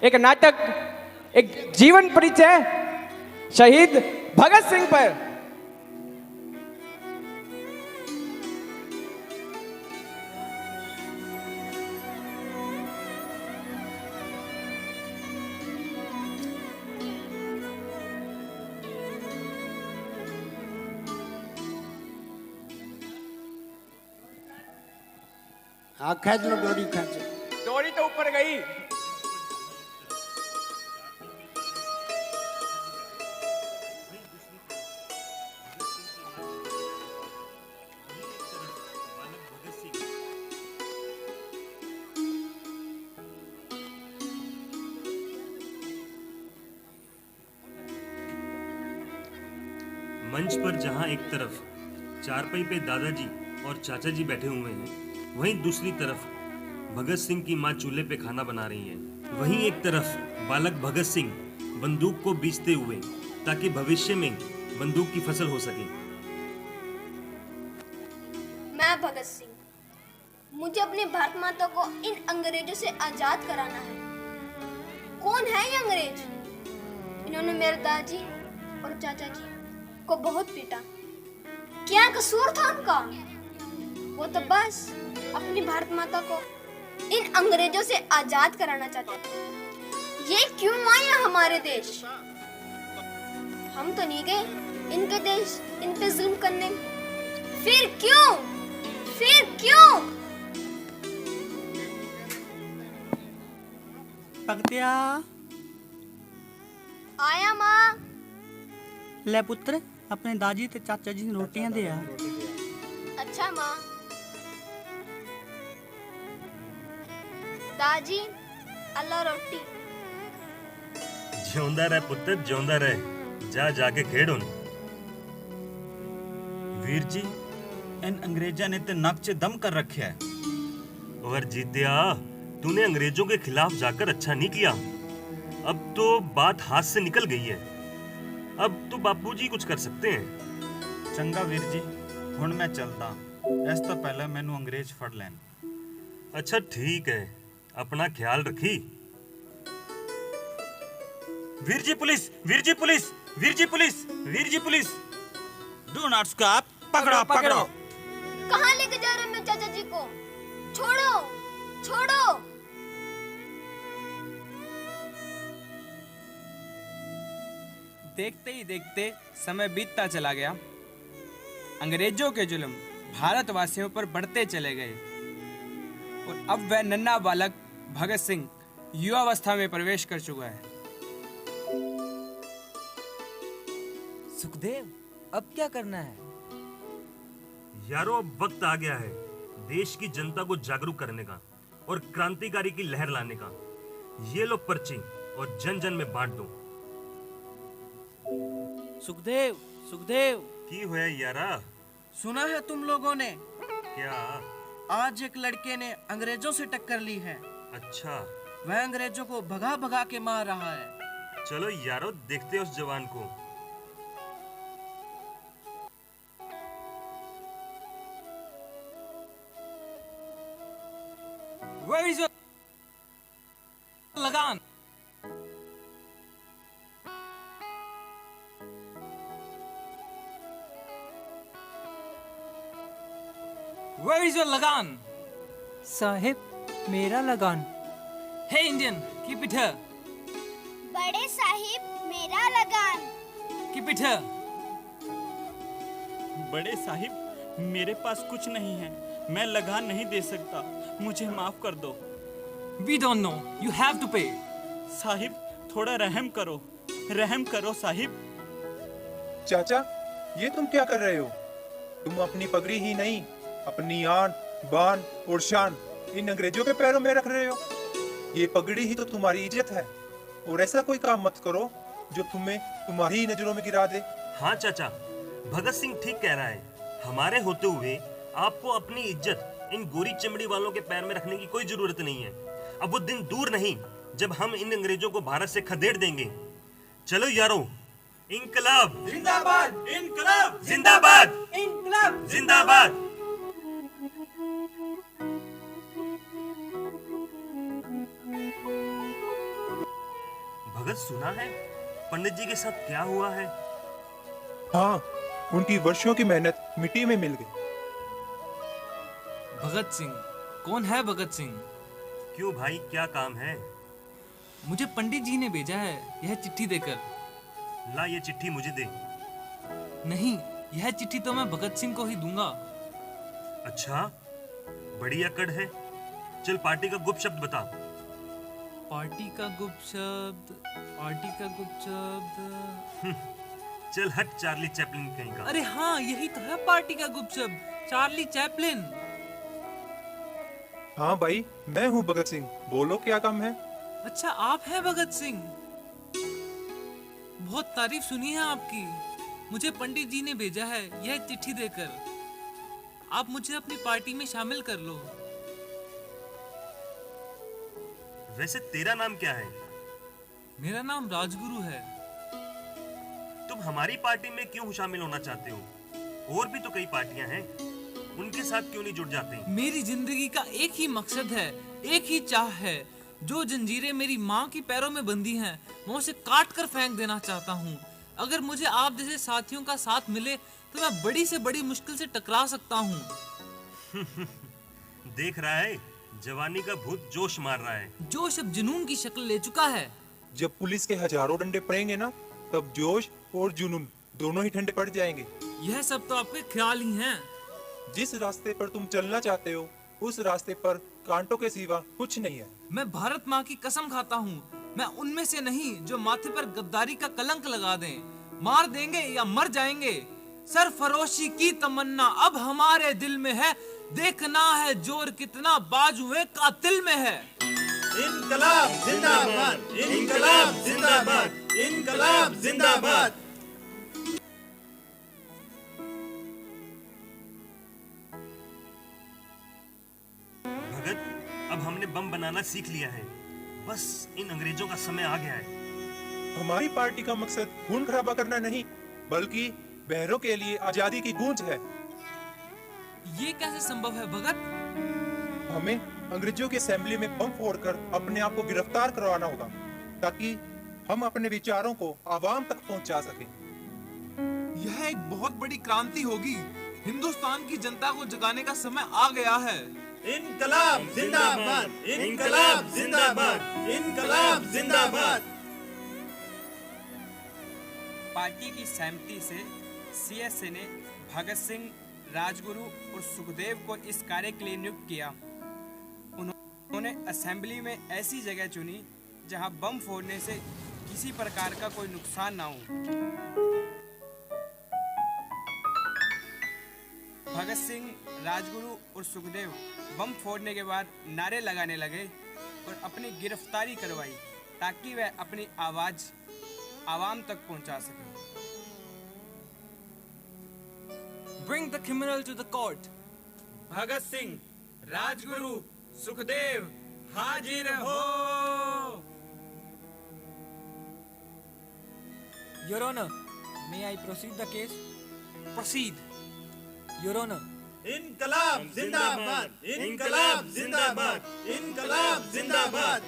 एक नाटक, एक जीवन परिचय शहीद भगत सिंह पर। हाँ खेच लो डोरी खेच। डोरी तो ऊपर गई। मंच पर जहां एक तरफ चारपाई पे दादाजी और चाचा जी बैठे हुए हैं, वहीं दूसरी तरफ भगत सिंह की मां चूल्हे पे खाना बना रही हैं। वहीं एक तरफ बालक भगत सिंह बंदूक को बीचते हुए ताकि भविष्य में बंदूक की फसल हो सके। मैं भगत सिंह, मुझे अपनी भारत माता को इन अंग्रेजों से आजाद कराना है। कौन है ये अंग्रेज? इन्होंने मेरे दादाजी और चाचा जी को बहुत पीटा। क्या कसूर था उनका? वो तो बस अपनी भारत माता को इन अंग्रेजों से आजाद कराना चाहते थे। ये क्यों आए हमारे देश? हम तो नहीं गए इनके देश इन पे जुल्म करने। फिर क्यों? फिर क्यों? पगतिया आया माँ। ले पुत्र अपने दादी ते चाचा जी ने रोटियां दे आ। अच्छा माँ। दादी अल्लाह रोटी। जिਉਂਦਾ रह पुत्र, जिਉਂਦਾ रह। जा जाके खेड़ हुन। वीर जी, इन अंग्रेजा ने तो नक च दम कर रखा है। और जीतिया, तूने अंग्रेजों के खिलाफ जाकर अच्छा नहीं किया। अब तो बात हाथ से निकल गई है। अब तो बापूजी कुछ कर सकते हैं। चंगा वीर जी, हुण मैं चलदा। इस तो पहले मैनू अंग्रेज फड़ लैन। अच्छा ठीक है, अपना ख्याल रखी। Veer ji police, Veer ji police, Veer ji police, Veer ji police. Do not stop. पकड़ो पकड़ो। कहाँ लेके जा रहे हैं मेरे चाचा जी को? छोड़ो छोड़ो। देखते ही देखते समय बीतता चला गया। अंग्रेजों के जुल्म भारतवासियों पर बढ़ते चले गए और अब वह नन्हा बालक भगत सिंह युवावस्था में प्रवेश कर चुका है। सुखदेव, अब क्या करना है? यारो, अब वक्त आ गया है देश की जनता को जागरूक करने का और क्रांतिकारी की लहर लाने का। ये लो पर्ची और जन जन में बांट दो। सुखदेव, सुखदेव, की हुआ यारा? सुना है तुम लोगों ने? क्या? आज एक लड़के ने अंग्रेजों से टक्कर ली है। अच्छा, वह अंग्रेजों को भगा भगा के मार रहा है। चलो यारो, देखते हैं उस जवान को। Where is your लगान? Where is your लगान? साहिब, मेरा लगान। Hey Indian, keep it here. बड़े साहिब, मेरा लगान। Keep it here. बड़े साहिब, मेरे पास कुछ नहीं है। मैं लगान नहीं दे सकता। मुझे माफ कर दो। We don't know. You have to pay. Sahib, थोड़ा रहम करो। रहम करो साहिब। चाचा, ये तुम क्या कर रहे हो? तुम अपनी पगड़ी ही नहीं, अपनी आन, बान और शान इन अंग्रेजों के पैरों में रख रहे हो। ये पगड़ी ही तो तुम्हारी इज्जत है। और ऐसा कोई काम मत करो जो तुम्हें तुम्हारी ही नजरों में गिरा दे। हाँ चाचा, भगत सिंह ठीक कह रहा है। हमारे होते हुए आपको अपनी इज्जत इन गोरी चमड़ी वालों के पैर में रखने की कोई जरूरत नहीं है। अब वो दिन दूर नहीं जब हम इन अंग्रेजों को भारत से खदेड़ देंगे। चलो यारो, इंकलाब जिंदाबाद, इंकलाब जिंदाबाद, इंकलाब जिंदाबाद। भगत सुना है पंडित जी के साथ क्या हुआ है? हाँ, उनकी वर्षों की मेहनत मिट्टी में मिल गई। भगत सिंह? कौन है भगत सिंह? क्यों भाई, क्या काम है? मुझे पंडित जी ने भेजा है यह चिट्ठी देकर। ला ये चिट्ठी मुझे दे। नहीं, यह चिट्ठी तो मैं भगत सिंह को ही दूंगा। अच्छा, बड़ी अकड़ है। चल पार्टी का गुप्त शब्द बता। पार्टी का गुप्त शब्द, पार्टी का गुप्त शब्द। चल हट चार्ली चैपलिन कहीं का। अरे हाँ, यही तो है पार्टी का गुप्त शब्द, चार्ली चैपलिन। हाँ भाई, मैं हूँ भगत सिंह, बोलो क्या काम है? अच्छा, आप हैं भगत सिंह? बहुत तारीफ सुनी है आपकी। मुझे पंडित जी ने भेजा है यह चिट्ठी देकर। आप मुझे अपनी पार्टी में शामिल कर लो। वैसे तेरा नाम क्या है? मेरा नाम राजगुरु है। तुम हमारी पार्टी में क्यों शामिल होना चाहते हो? और भी तो कई पार्टियां हैं, उनके साथ क्यों नहीं जुड़ जाते? मेरी जिंदगी का एक ही मकसद है, एक ही चाह है। जो जंजीरें मेरी माँ की पैरों में बंधी हैं, मैं उसे काट कर फेंक देना चाहता हूँ। अगर मुझे आप जैसे साथियों का साथ मिले तो मैं बड़ी से बड़ी मुश्किल से टकरा सकता हूँ। देख रहा है, जवानी का भूत जोश मार रहा है। जोश अब जुनून की शक्ल ले चुका है। जब पुलिस के हजारों डंडे पड़ेंगे ना, तब जोश और जुनून दोनों ही ठंडे पड़ जाएंगे। यह सब तो आपके ख्याल ही हैं। जिस रास्ते पर तुम चलना चाहते हो, उस रास्ते पर कांटों के सिवा कुछ नहीं है। मैं भारत माँ की कसम खाता हूँ, मैं उनमें से नहीं जो माथे पर गद्दारी का कलंक लगा दें। मार देंगे या मर जाएंगे, सरफरोशी की तमन्ना अब हमारे दिल में है। देखना है जोर कितना बाजुए कातिल में है। इनकलाब जिंदाबाद, इनकलाब जिंदाबाद, इनकलाब जिंदाबाद। भगत, अब हमने बम बनाना सीख लिया है। बस इन अंग्रेजों का समय आ गया है। हमारी पार्टी का मकसद खून खराबा करना नहीं, बल्कि बहरों के लिए आजादी की गूंज है। ये कैसे संभव है भगत? हमें अंग्रेजों की असेंबली में बम फोड़कर अपने आप को गिरफ्तार करवाना होगा, ताकि हम अपने विचारों को आवाम तक पहुंचा सकें। यह एक बहुत बड़ी क्रांति होगी। हिंदुस्तान की जनता को जगाने का समय आ गया है। इनकलाब जिंदाबाद, इनकलाब जिंदाबाद, इनकलाब जिंदाबाद। पार्टी की सहमति से सीएसए ने भगत सिंह, राजगुरु और सुखदेव को इस कार्य के लिए नियुक्त किया। उन्होंने असेंबली में ऐसी जगह चुनी जहां बम फोड़ने से किसी प्रकार का कोई नुकसान ना हो। भगत सिंह, राजगुरु और सुखदेव बम फोड़ने के बाद नारे लगाने लगे और अपनी गिरफ्तारी करवाई, ताकि वह अपनी आवाज आवाम तक पहुंचा सके। Bring the criminal to the court. Bhagat Singh, Rajguru, Sukhdev, हाजिर हो। Your Honor, may I proceed the case? Proceed. Your Honor, इनकलाब जिंदाबाद, इनकलाब जिंदाबाद, इनकलाब जिंदाबाद,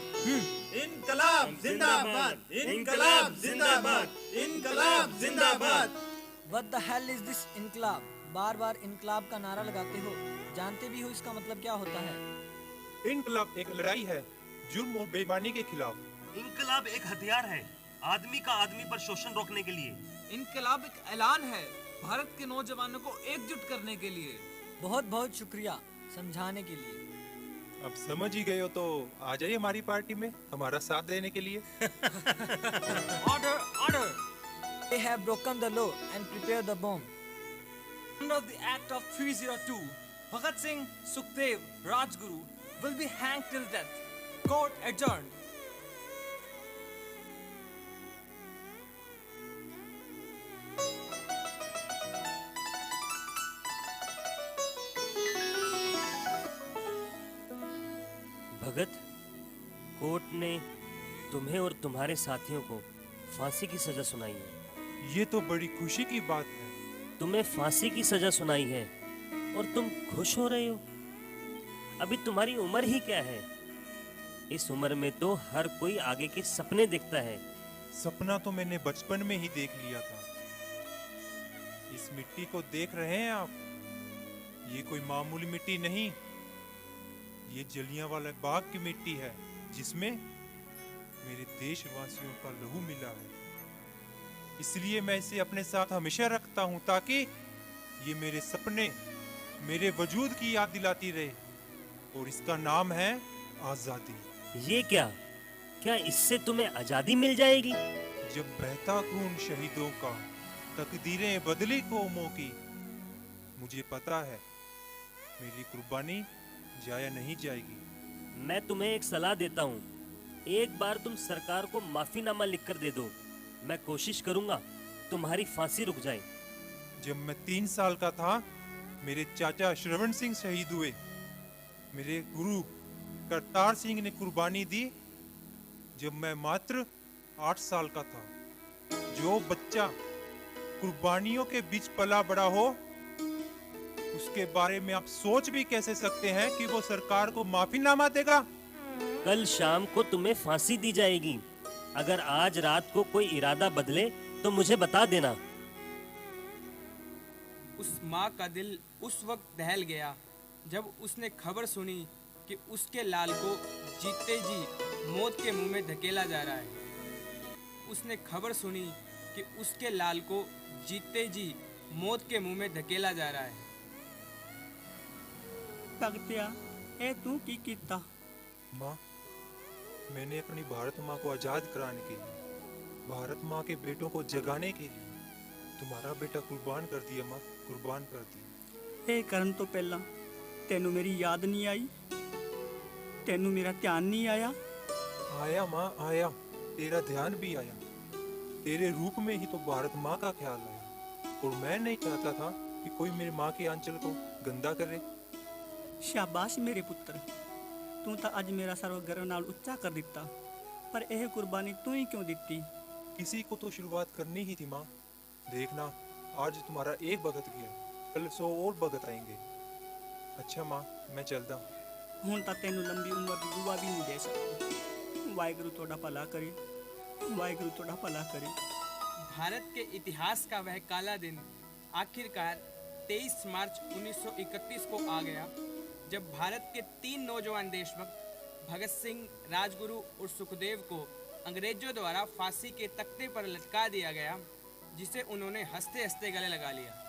इनकलाब जिंदाबाद, इनकलाब जिंदाबाद, इनकलाब जिंदाबाद। what the hell is this इनकलाब? बार बार इनकलाब का नारा लगाते हो, जानते भी हो इसका मतलब क्या होता है? इनकलाब एक लड़ाई है जुर्म और बेईमानी के खिलाफ। इनकलाब एक हथियार है आदमी का आदमी पर शोषण रोकने के लिए। इनकलाब एक ऐलान है भारत के नौजवानों को एकजुट करने के लिए। बहुत बहुत शुक्रिया समझाने के लिए। अब समझ ही गए हो तो आ जाइए हमारी पार्टी में हमारा साथ देने के लिए। Order, order. They have broken the law and prepared the bomb. Under the Act of 302, Bhagat Singh, Sukhdev, Rajguru will be hanged till death. Court adjourned. Bhagat, court ने तुम्हें और तुम्हारे साथियों को फांसी की सजा सुनाई है। ये तो बड़ी खुशी की बात है। तुम्हें फांसी की सजा सुनाई है और तुम खुश हो रहे हो? अभी तुम्हारी उम्र ही क्या है? इस उम्र में तो हर कोई आगे के सपने देखता है सपना तो मैंने बचपन में ही देख लिया था। इस मिट्टी को देख रहे हैं आप? ये कोई मामूली मिट्टी नहीं, ये जलियांवाला बाग की मिट्टी है, जिसमें मेरे देशवासियों का लहू मिला है। इसलिए मैं इसे अपने साथ हमेशा रखता हूं, ताकि ये मेरे सपने, मेरे वजूद की याद दिलाती रहे। और इसका नाम है आजादी। ये क्या? क्या इससे तुम्हें आजादी मिल जाएगी? जब बहता खून शहीदों का, तकदीरें बदली कौमों की, मुझे पता है मेरी कुर्बानी जाया नहीं जाएगी। मैं तुम्हें एक सलाह देता हूँ, एक बार तुम सरकार को माफीनामा लिखकर दे दो। मैं कोशिश करूंगा तुम्हारी फांसी रुक जाए। जब मैं 3 साल का था, मेरे चाचा श्रवण सिंह शहीद हुए। मेरे गुरु करतार सिंह ने कुर्बानी दी जब मैं मात्र 8 साल का था। जो बच्चा कुर्बानियों के बीच पला बड़ा हो, उसके बारे में आप सोच भी कैसे सकते हैं कि वो सरकार को माफीनामा देगा? कल शाम को तुम्हें फांसी दी जाएगी। अगर आज रात को कोई इरादा बदले तो मुझे बता देना। उस माँ का दिल उस वक्त दहल गया जब उसने खबर सुनी कि उसके लाल को जीते जी मौत के मुंह में धकेला जा रहा है। उसने खबर सुनी कि उसके लाल को जीते जी मौत के मुंह में धकेला जा रहा है। भगतिया ए तू की कीता? माँ, मैंने अपनी भारत माँ को आजाद कराने के लिए, भारत माँ के बेटों को जगाने के लिए तुम्हारा बेटा कुर्बान कर दिया माँ, कुर्बान कर दिया। ए करन तो पहला तेनू मेरी याद नहीं आई? तेनू मेरा ध्यान नहीं आया? आया माँ, आया। तेरा ध्यान भी आया। तेरे रूप में ही तो भारत माँ का ख्याल आया। और मैं नहीं चाहता था कि कोई मेरी माँ के आंचल को गंदा करे। शाबाश मेरे पुत्र, तू तो अज मेरा सर्व गर्व नाल उच्चा कर दिता। पर यह कुर्बानी तू ही क्यों दिती? किसी को तो शुरुआत करनी ही थी माँ। देखना, आज तुम्हारा एक भगत गया, कल 100 और भगत आएंगे। अच्छा माँ, मैं चलता हूँ। ਹੁਣ ਤਾਂ ਤੈਨੂੰ ਲੰਬੀ ਉਮਰ ਦੀ ਦੁਆ ਵੀ ਨਹੀਂ ਦੇ ਸਕਦਾ। ਵਾਹਿਗੁਰੂ ਤੁਹਾਡਾ ਭਲਾ ਕਰੇ, ਵਾਹਿਗੁਰੂ ਤੁਹਾਡਾ ਭਲਾ करे। भारत के इतिहास का वह काला दिन आखिरकार 23 मार्च 1931 को आ गया, जब भारत के 3 नौजवान देशभक्त भगत सिंह, राजगुरु और सुखदेव को अंग्रेजों द्वारा फांसी के तख्ते पर लटका दिया गया, जिसे उन्होंने हंसते हंसते गले लगा लिया।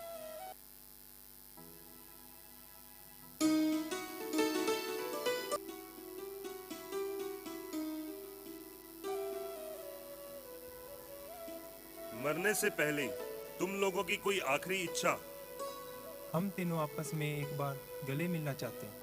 मरने से पहले तुम लोगों की कोई आखिरी इच्छा? हम तीनों आपस में एक बार गले मिलना चाहते हैं।